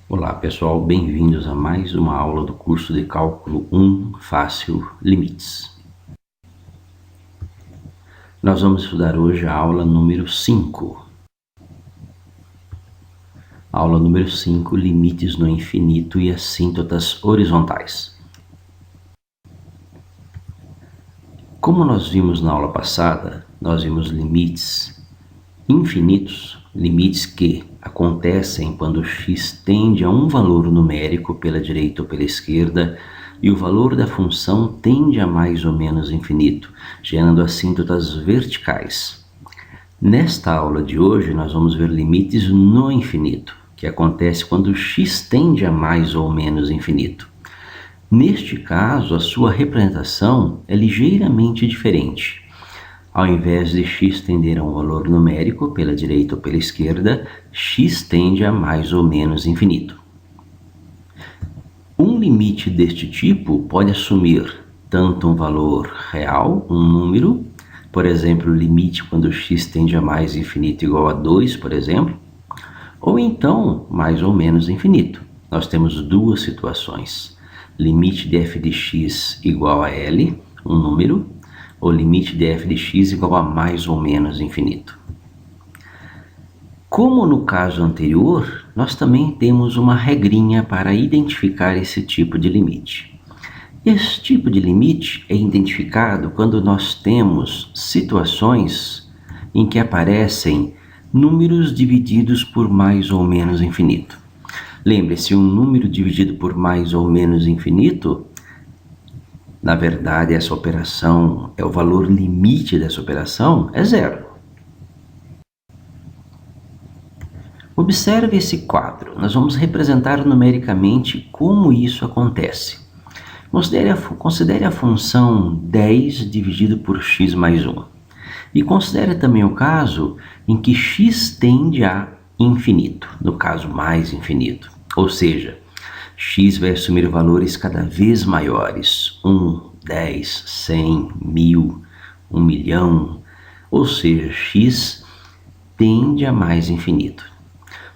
Olá pessoal, bem-vindos a mais uma aula do curso de Cálculo 1 Fácil Limites. Nós vamos estudar hoje a aula número 5. Aula número 5, limites no infinito e assíntotas horizontais. Como nós vimos na aula passada, nós vimos limites infinitos, limites que acontecem quando x tende a um valor numérico pela direita ou pela esquerda e o valor da função tende a mais ou menos infinito, gerando assíntotas verticais. Nesta aula de hoje, nós vamos ver limites no infinito, que acontece quando x tende a mais ou menos infinito. Neste caso, a sua representação é ligeiramente diferente. Ao invés de x tender a um valor numérico pela direita ou pela esquerda, x tende a mais ou menos infinito. Um limite deste tipo pode assumir tanto um valor real, um número, por exemplo, o limite quando x tende a mais infinito igual a 2, por exemplo, ou então mais ou menos infinito. Nós temos duas situações: limite de f de x igual a L, um número, ou limite de f de x igual a mais ou menos infinito. Como no caso anterior, nós também temos uma regrinha para identificar esse tipo de limite. Esse tipo de limite é identificado quando nós temos situações em que aparecem números divididos por mais ou menos infinito. Lembre-se, um número dividido por mais ou menos infinito, na verdade, essa operação, o valor limite dessa operação é zero. Observe esse quadro. Nós vamos representar numericamente como isso acontece. Considere a função 10 dividido por x mais 1. E considere também o caso em que x tende a infinito, no caso mais infinito. Ou seja, x vai assumir valores cada vez maiores, 1, 10, 100, 1000, 1 milhão, ou seja, x tende a mais infinito.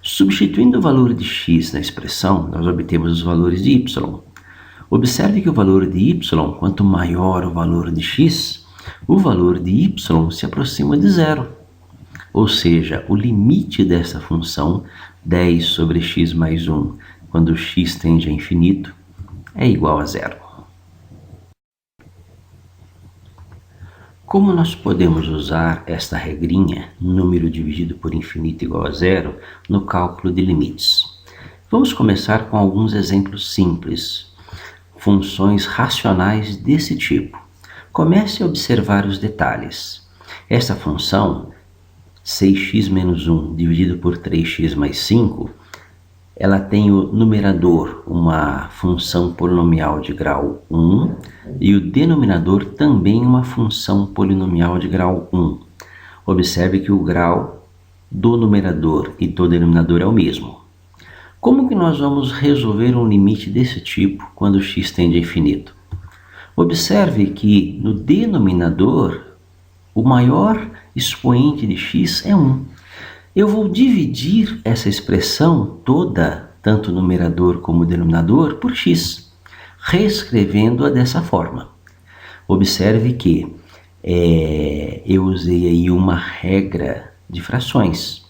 Substituindo o valor de x na expressão, nós obtemos os valores de y. Observe que o valor de y, quanto maior o valor de x, o valor de y se aproxima de zero. Ou seja, o limite dessa função, 10 sobre x mais 1, quando x tende a infinito, é igual a zero. Como nós podemos usar esta regrinha, número dividido por infinito igual a zero, no cálculo de limites? Vamos começar com alguns exemplos simples, funções racionais desse tipo. Comece a observar os detalhes. Esta função, 6x menos 1 dividido por 3x mais 5, ela tem o numerador, uma função polinomial de grau 1, e o denominador também uma função polinomial de grau 1. Observe que o grau do numerador e do denominador é o mesmo. Como que nós vamos resolver um limite desse tipo quando x tende a infinito? Observe que no denominador, o maior expoente de x é 1. Eu vou dividir essa expressão toda, tanto numerador como denominador, por x, reescrevendo-a dessa forma. Observe que eu usei aí uma regra de frações.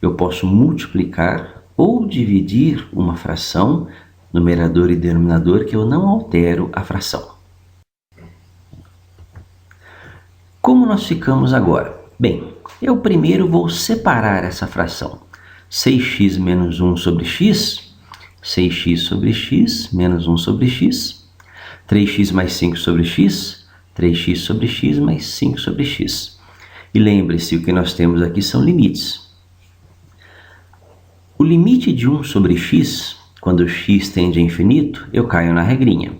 Eu posso multiplicar ou dividir uma fração, numerador e denominador, que eu não altero a fração. Como nós ficamos agora? Bem, eu primeiro vou separar essa fração. 6x menos 1 sobre x, 6x sobre x menos 1 sobre x, 3x mais 5 sobre x, 3x sobre x mais 5 sobre x. E lembre-se, o que nós temos aqui são limites. O limite de 1 sobre x, quando x tende a infinito, eu caio na regrinha.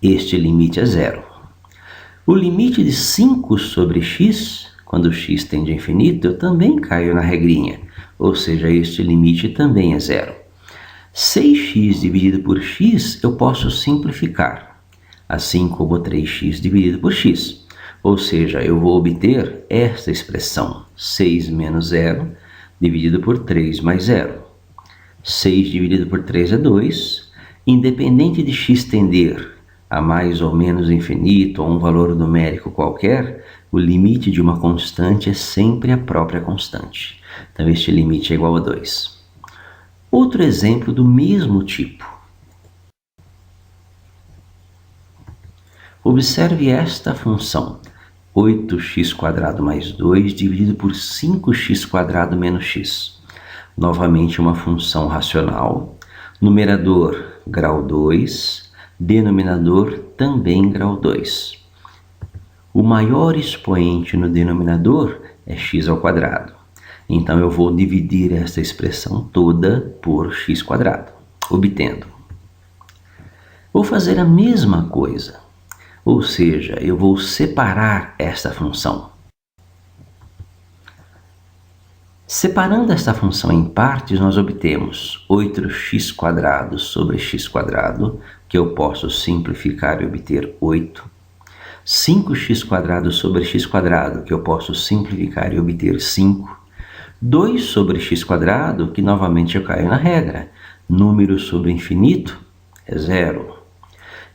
Este limite é zero. O limite de 5 sobre x, quando x tende a infinito, eu também caio na regrinha, ou seja, este limite também é zero. 6x dividido por x eu posso simplificar, assim como 3x dividido por x. Ou seja, eu vou obter esta expressão, 6 menos 0 dividido por 3 mais 0. 6 dividido por 3 é 2. Independente de x tender a mais ou menos infinito ou um valor numérico qualquer, o limite de uma constante é sempre a própria constante. Então este limite é igual a 2. Outro exemplo do mesmo tipo. Observe esta função. 8x² mais 2 dividido por 5x² menos x. Novamente uma função racional. Numerador, grau 2. Denominador, também grau 2. O maior expoente no denominador é x². Então eu vou dividir esta expressão toda por x², obtendo. Vou fazer a mesma coisa. Ou seja, eu vou separar esta função. Separando esta função em partes, nós obtemos 8x² sobre x², que eu posso simplificar e obter 8. 5x² sobre x², que eu posso simplificar e obter 5. 2 sobre x², que novamente eu caio na regra. Número sobre infinito é 0.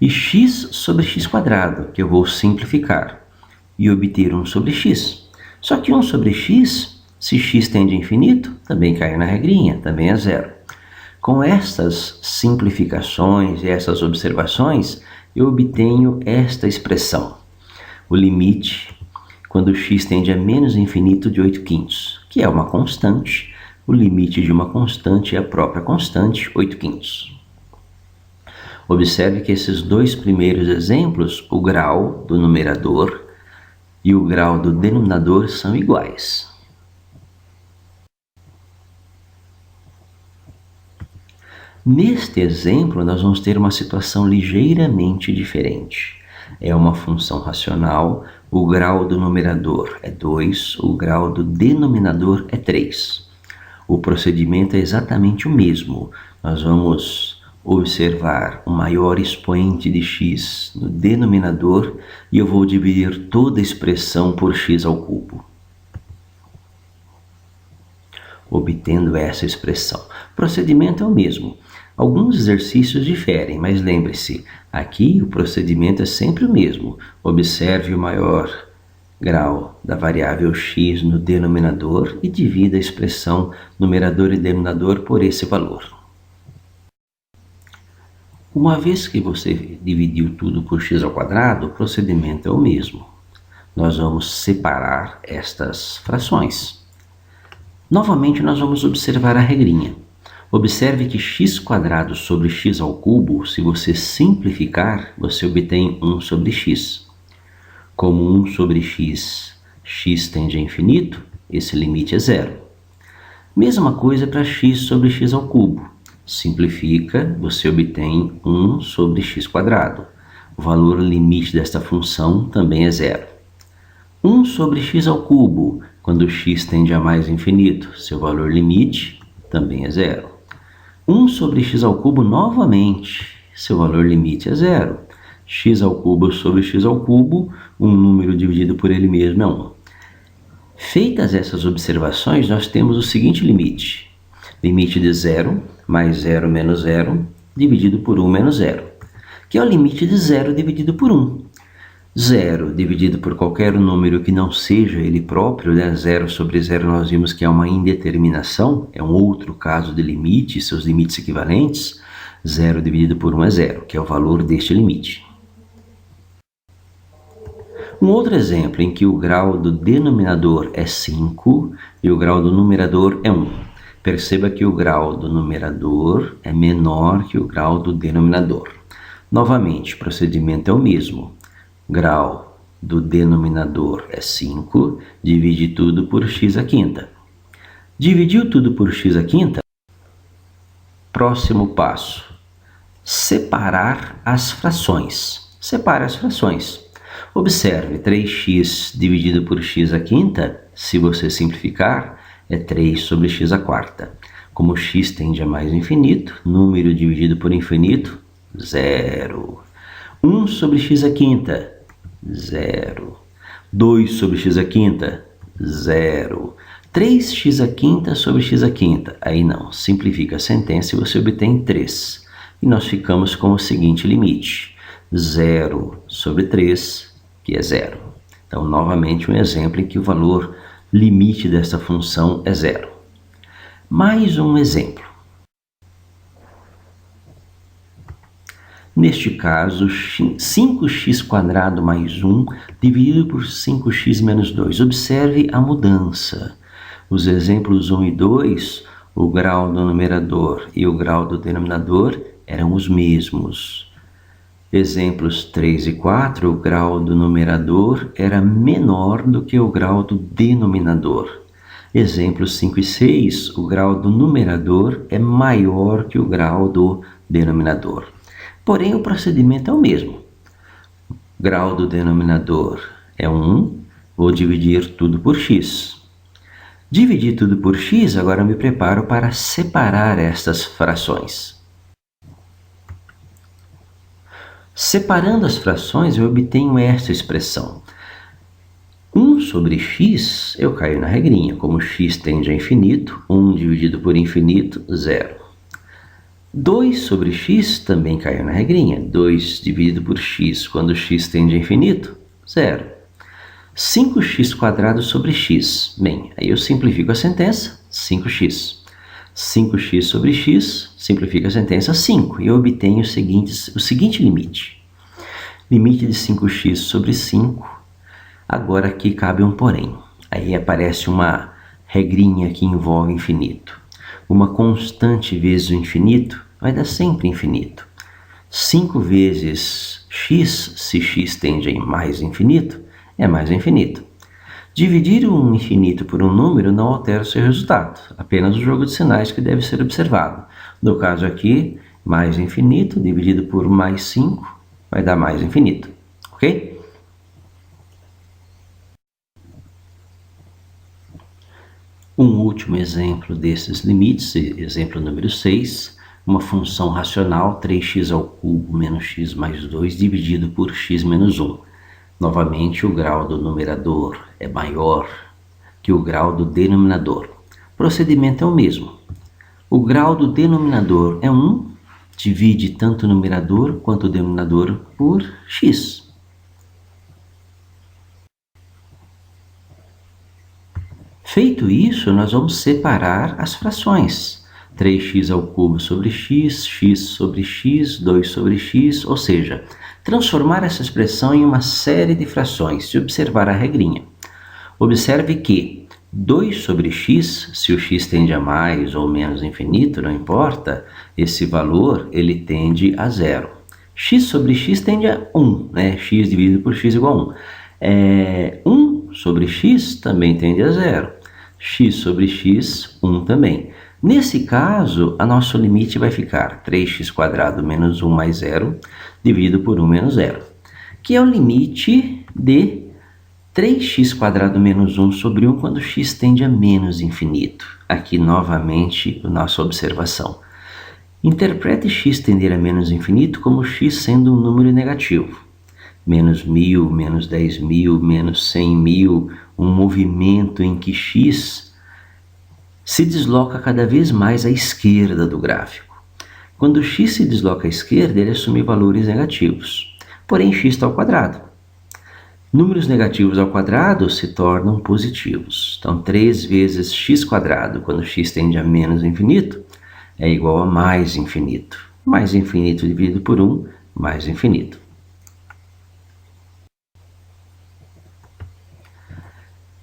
E x sobre x², que eu vou simplificar e obter 1 sobre x. Só que 1 sobre x, se x tende a infinito, também cai na regrinha, também é 0. Com estas simplificações e essas observações, eu obtenho esta expressão. O limite, quando x tende a menos infinito, de 8/5, que é uma constante. O limite de uma constante é a própria constante, 8/5. Observe que esses dois primeiros exemplos, o grau do numerador e o grau do denominador são iguais. Neste exemplo, nós vamos ter uma situação ligeiramente diferente. É uma função racional, o grau do numerador é 2, o grau do denominador é 3. O procedimento é exatamente o mesmo. Nós vamos observar o maior expoente de x no denominador e eu vou dividir toda a expressão por x², obtendo essa expressão. O procedimento é o mesmo. Alguns exercícios diferem, mas lembre-se, aqui o procedimento é sempre o mesmo. Observe o maior grau da variável x no denominador e divida a expressão numerador e denominador por esse valor. Uma vez que você dividiu tudo por x², o procedimento é o mesmo. Nós vamos separar estas frações. Novamente, nós vamos observar a regrinha. Observe que x² sobre x², se você simplificar, você obtém 1 sobre x. Como 1 sobre x tende a infinito, esse limite é 0. Mesma coisa para x sobre x². Simplifica, você obtém 1 sobre x². O valor limite desta função também é 0. 1 sobre x², quando x tende a mais infinito, seu valor limite também é 0. 1 sobre x² novamente, seu valor limite é 0. x² sobre x², um número dividido por ele mesmo é 1. Feitas essas observações, nós temos o seguinte limite. Limite de 0 mais 0 menos 0 dividido por 1 menos 0, que é o limite de 0 dividido por 1. 0 dividido por qualquer número que não seja ele próprio, né? 0 sobre 0 nós vimos que é uma indeterminação, é um outro caso de limite, seus limites equivalentes. 0 dividido por 1 é 0, que é o valor deste limite. Um outro exemplo em que o grau do denominador é 5 e o grau do numerador é 1. Perceba que o grau do numerador é menor que o grau do denominador. Novamente, o procedimento é o mesmo. Grau do denominador é 5, divide tudo por x². Dividiu tudo por x²? Próximo passo, separar as frações. Separe as frações. Observe, 3x dividido por x², se você simplificar, é 3 sobre x². Como x tende a mais infinito, número dividido por infinito, 0. 1 sobre x², 0. 2 sobre x², 0. 3x à quinta sobre x à quinta. Aí não, simplifica a sentença e você obtém 3. E nós ficamos com o seguinte limite: 0 sobre 3, que é 0. Então, novamente, um exemplo em que o valor limite desta função é 0. Mais um exemplo. Neste caso, 5x² mais 1 dividido por 5x menos 2. Observe a mudança. Os exemplos 1 e 2, o grau do numerador e o grau do denominador eram os mesmos. Exemplos 3 e 4, o grau do numerador era menor do que o grau do denominador. Exemplos 5 e 6, o grau do numerador é maior que o grau do denominador. Porém, o procedimento é o mesmo. Grau do denominador é 1, vou dividir tudo por x. Dividir tudo por x, agora me preparo para separar estas frações. Separando as frações, eu obtenho esta expressão. 1 sobre x, eu caio na regrinha. Como x tende a infinito, 1 dividido por infinito, 0. 2 sobre x também caiu na regrinha. 2 dividido por x, quando x tende a infinito, 0. 5x² sobre x. Bem, aí eu simplifico a sentença, 5x. 5x sobre x, simplifica a sentença, 5. E eu obtenho o seguinte limite. Limite de 5x sobre 5. Agora aqui cabe um porém. Aí aparece uma regrinha que envolve infinito. Uma constante vezes o infinito vai dar sempre infinito. 5 vezes x, se x tende a mais infinito, é mais infinito. Dividir um infinito por um número não altera o seu resultado, apenas o jogo de sinais que deve ser observado. No caso aqui, mais infinito dividido por mais 5 vai dar mais infinito, ok? Um último exemplo desses limites, exemplo número 6, uma função racional 3x² menos x mais 2 dividido por x menos 1. Novamente, o grau do numerador é maior que o grau do denominador. O procedimento é o mesmo. O grau do denominador é 1, divide tanto o numerador quanto o denominador por x. Feito isso, nós vamos separar as frações. 3x² sobre x, x sobre x, 2 sobre x, ou seja, transformar essa expressão em uma série de frações e observar a regrinha. Observe que 2 sobre x, se o x tende a mais ou menos infinito, não importa, esse valor ele tende a 0. X sobre x tende a 1, né? X dividido por x igual a 1. 1 sobre x também tende a 0. X sobre x, 1 também. Nesse caso, o nosso limite vai ficar 3x² menos 1 mais 0 dividido por 1 menos 0, que é o limite de 3x² menos 1 sobre 1 quando x tende a menos infinito. Aqui, novamente, a nossa observação. Interprete x tender a menos infinito como x sendo um número negativo. Menos 1000, menos 10.000, menos 100.000, um movimento em que x se desloca cada vez mais à esquerda do gráfico. Quando x se desloca à esquerda, ele assume valores negativos. Porém, x está ao quadrado. Números negativos ao quadrado se tornam positivos. Então, 3 vezes x², quando x tende a menos infinito, é igual a mais infinito. Mais infinito dividido por 1, mais infinito.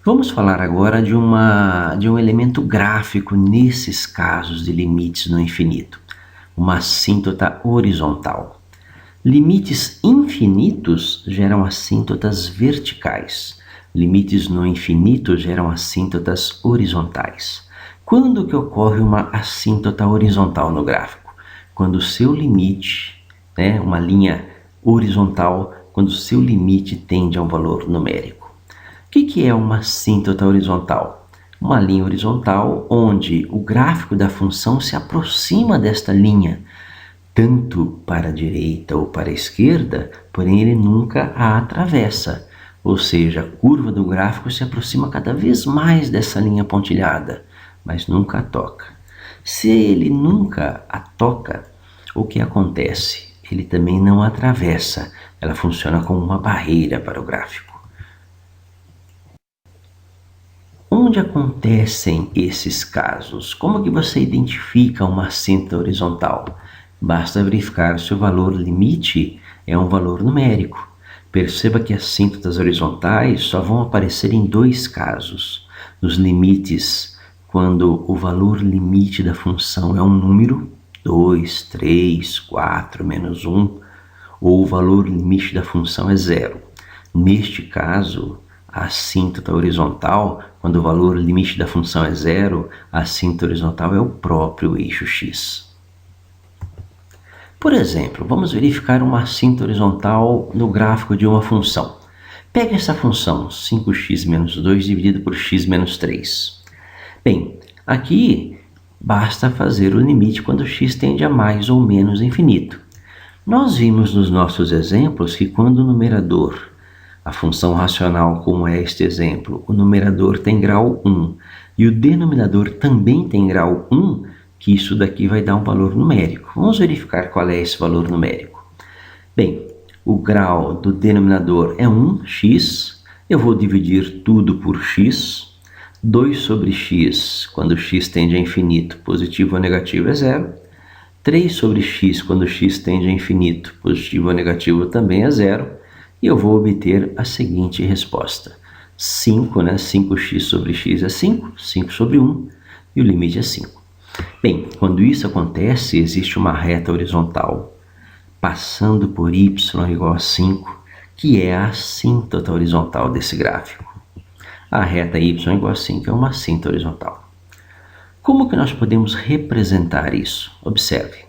Vamos falar agora de um elemento gráfico nesses casos de limites no infinito, uma assíntota horizontal. Limites infinitos geram assíntotas verticais. Limites no infinito geram assíntotas horizontais. Quando que ocorre uma assíntota horizontal no gráfico? Quando o seu limite, uma linha horizontal, quando o seu limite tende a um valor numérico. O que é uma assíntota horizontal? Uma linha horizontal onde o gráfico da função se aproxima desta linha, tanto para a direita ou para a esquerda, porém ele nunca a atravessa. Ou seja, a curva do gráfico se aproxima cada vez mais dessa linha pontilhada, mas nunca a toca. Se ele nunca a toca, o que acontece? Ele também não atravessa, ela funciona como uma barreira para o gráfico. Onde acontecem esses casos? Como que você identifica uma cinta horizontal? Basta verificar se o valor limite é um valor numérico. Perceba que as cintas horizontais só vão aparecer em dois casos. Nos limites, quando o valor limite da função é um número, 2, 3, 4, menos 1, ou o valor limite da função é zero. Neste caso, a assíntota horizontal, quando o valor limite da função é zero, a assíntota horizontal é o próprio eixo x. Por exemplo, vamos verificar uma assíntota horizontal no gráfico de uma função. Pega essa função, 5x menos 2 dividido por x menos 3. Bem, aqui basta fazer o limite quando x tende a mais ou menos infinito. Nós vimos nos nossos exemplos que quando o numerador, a função racional como é este exemplo, o numerador tem grau 1 e o denominador também tem grau 1, que isso daqui vai dar um valor numérico. Vamos verificar qual é esse valor numérico. Bem, o grau do denominador é 1x, eu vou dividir tudo por x, 2 sobre x, quando x tende a infinito, positivo ou negativo é zero, 3 sobre x, quando x tende a infinito, positivo ou negativo também é zero, e eu vou obter a seguinte resposta. 5, 5x sobre x é 5, 5 sobre 1, e o limite é 5. Bem, quando isso acontece, existe uma reta horizontal passando por y igual a 5, que é a assíntota horizontal desse gráfico. A reta y igual a 5 é uma assíntota horizontal. Como que nós podemos representar isso? Observe.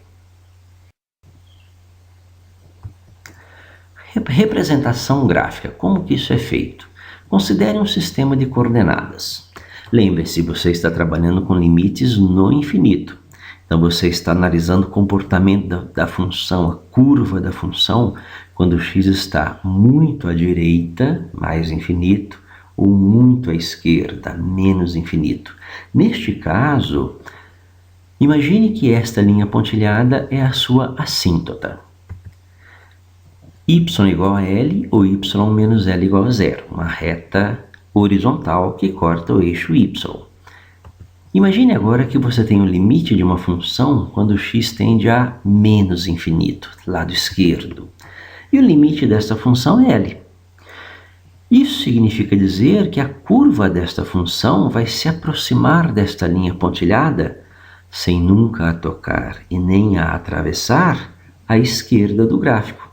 Representação gráfica, como que isso é feito? Considere um sistema de coordenadas. Lembre-se, você está trabalhando com limites no infinito. Então você está analisando o comportamento da função, a curva da função, quando x está muito à direita, mais infinito, ou muito à esquerda, menos infinito. Neste caso, imagine que esta linha pontilhada é a sua assíntota. Y igual a L ou Y menos L igual a zero, uma reta horizontal que corta o eixo Y. Imagine agora que você tem o limite de uma função quando x tende a menos infinito, lado esquerdo, e o limite desta função é L. Isso significa dizer que a curva desta função vai se aproximar desta linha pontilhada, sem nunca a tocar e nem a atravessar, à esquerda do gráfico,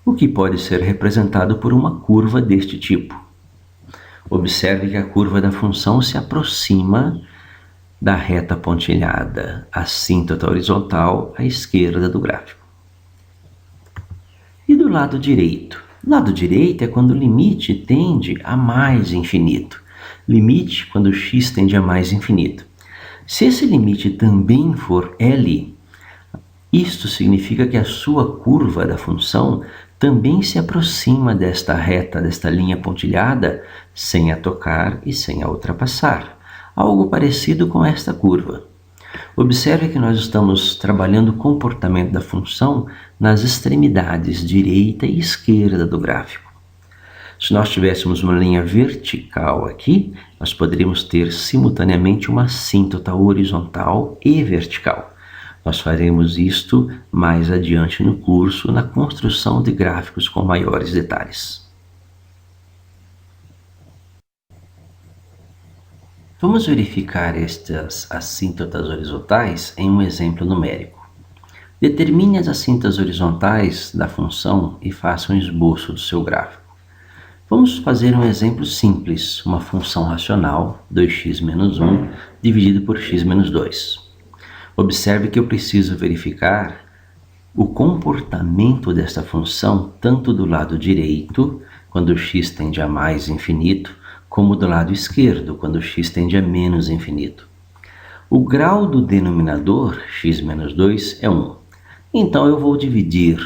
o que pode ser representado por uma curva deste tipo. Observe que a curva da função se aproxima da reta pontilhada, assíntota horizontal à esquerda do gráfico. E do lado direito? O lado direito é quando o limite tende a mais infinito. Limite quando x tende a mais infinito. Se esse limite também for L, isto significa que a sua curva da função também se aproxima desta reta, desta linha pontilhada, sem a tocar e sem a ultrapassar. Algo parecido com esta curva. Observe que nós estamos trabalhando o comportamento da função nas extremidades direita e esquerda do gráfico. Se nós tivéssemos uma linha vertical aqui, nós poderíamos ter simultaneamente uma assíntota horizontal e vertical. Nós faremos isto mais adiante no curso, na construção de gráficos com maiores detalhes. Vamos verificar estas assíntotas horizontais em um exemplo numérico. Determine as assíntotas horizontais da função e faça um esboço do seu gráfico. Vamos fazer um exemplo simples, uma função racional, 2x menos 1, dividido por x menos 2. Observe que eu preciso verificar o comportamento desta função tanto do lado direito, quando x tende a mais infinito, como do lado esquerdo, quando x tende a menos infinito. O grau do denominador, x menos 2, é 1. Então eu vou dividir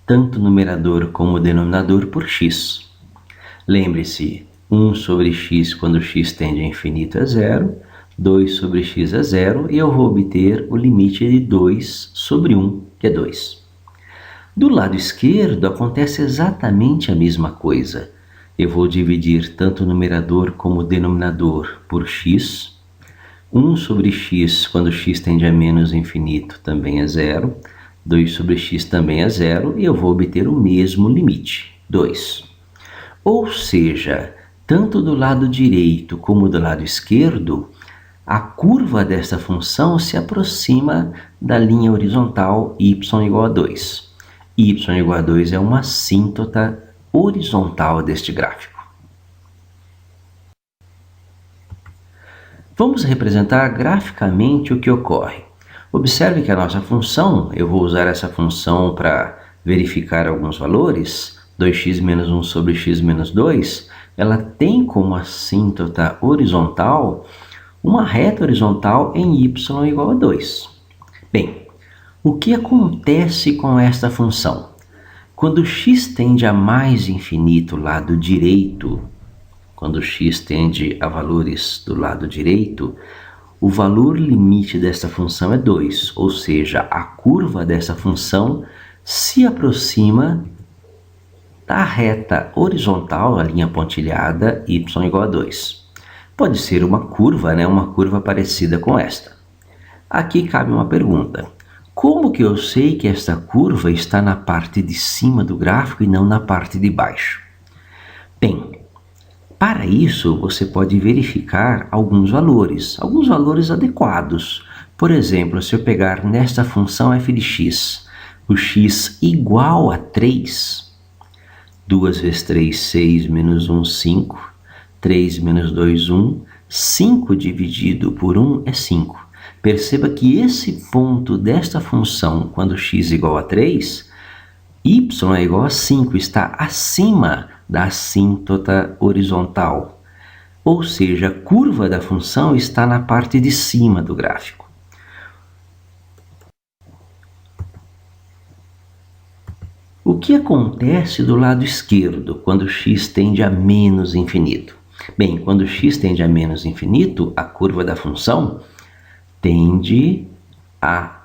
tanto o numerador como o denominador por x. Lembre-se, 1 sobre x quando x tende a infinito é 0, 2 sobre x é 0, e eu vou obter o limite de 2 sobre 1, que é 2. Do lado esquerdo acontece exatamente a mesma coisa. Eu vou dividir tanto o numerador como o denominador por x. 1 sobre x quando x tende a menos infinito também é 0. 2 sobre x também é 0, e eu vou obter o mesmo limite, 2. Ou seja, tanto do lado direito como do lado esquerdo, a curva desta função se aproxima da linha horizontal y igual a 2. Y igual a 2 é uma assíntota horizontal deste gráfico. Vamos representar graficamente o que ocorre. Observe que a nossa função, eu vou usar essa função para verificar alguns valores, 2x menos 1 sobre x menos 2, ela tem como assíntota horizontal uma reta horizontal em y igual a 2. Bem, o que acontece com esta função? Quando x tende a mais infinito lado direito, quando x tende a valores do lado direito, o valor limite desta função é 2, ou seja, a curva dessa função se aproxima da reta horizontal, a linha pontilhada, y igual a 2. Pode ser uma curva, uma curva parecida com esta. Aqui cabe uma pergunta. Como que eu sei que esta curva está na parte de cima do gráfico e não na parte de baixo? Bem, para isso você pode verificar alguns valores adequados. Por exemplo, se eu pegar nesta função f de x, o x igual a 3, 2 vezes 3, 6, menos 1, 5, 3 menos 2, 1, 5 dividido por 1 é 5. Perceba que esse ponto desta função, quando x igual a 3, y é igual a 5, está acima da assíntota horizontal. Ou seja, a curva da função está na parte de cima do gráfico. O que acontece do lado esquerdo quando x tende a menos infinito? Bem, quando x tende a menos infinito, a curva da função tende a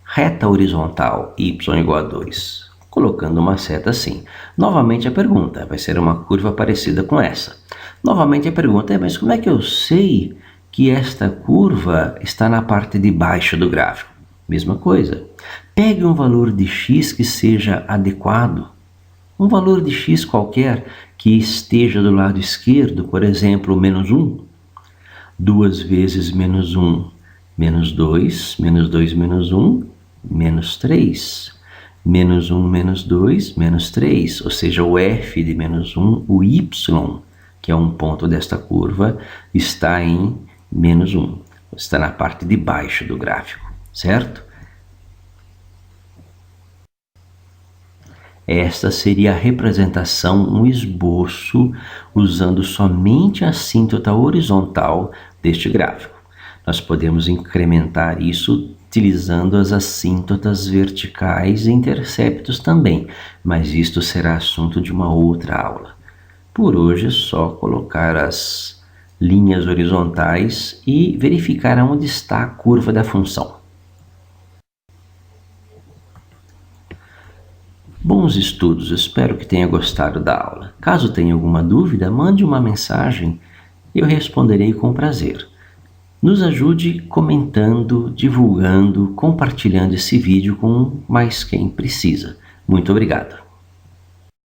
reta horizontal y igual a 2, colocando uma seta assim. Novamente a pergunta, vai ser uma curva parecida com essa. Novamente a pergunta é, mas como é que eu sei que esta curva está na parte de baixo do gráfico? Mesma coisa. Pegue um valor de x que seja adequado. Um valor de x qualquer que esteja do lado esquerdo, por exemplo, menos 1. 2 vezes menos 1, menos 2, menos 2 menos 1, menos 3. Menos 1 menos 2, menos 3. Ou seja, o f de menos 1, o y, que é um ponto desta curva, está em menos 1. Está na parte de baixo do gráfico, certo? Esta seria a representação, um esboço, usando somente a assíntota horizontal deste gráfico. Nós podemos incrementar isso utilizando as assíntotas verticais e interceptos também, mas isto será assunto de uma outra aula. Por hoje é só colocar as linhas horizontais e verificar onde está a curva da função. Bons estudos, espero que tenha gostado da aula. Caso tenha alguma dúvida, mande uma mensagem e eu responderei com prazer. Nos ajude comentando, divulgando, compartilhando esse vídeo com mais quem precisa. Muito obrigado.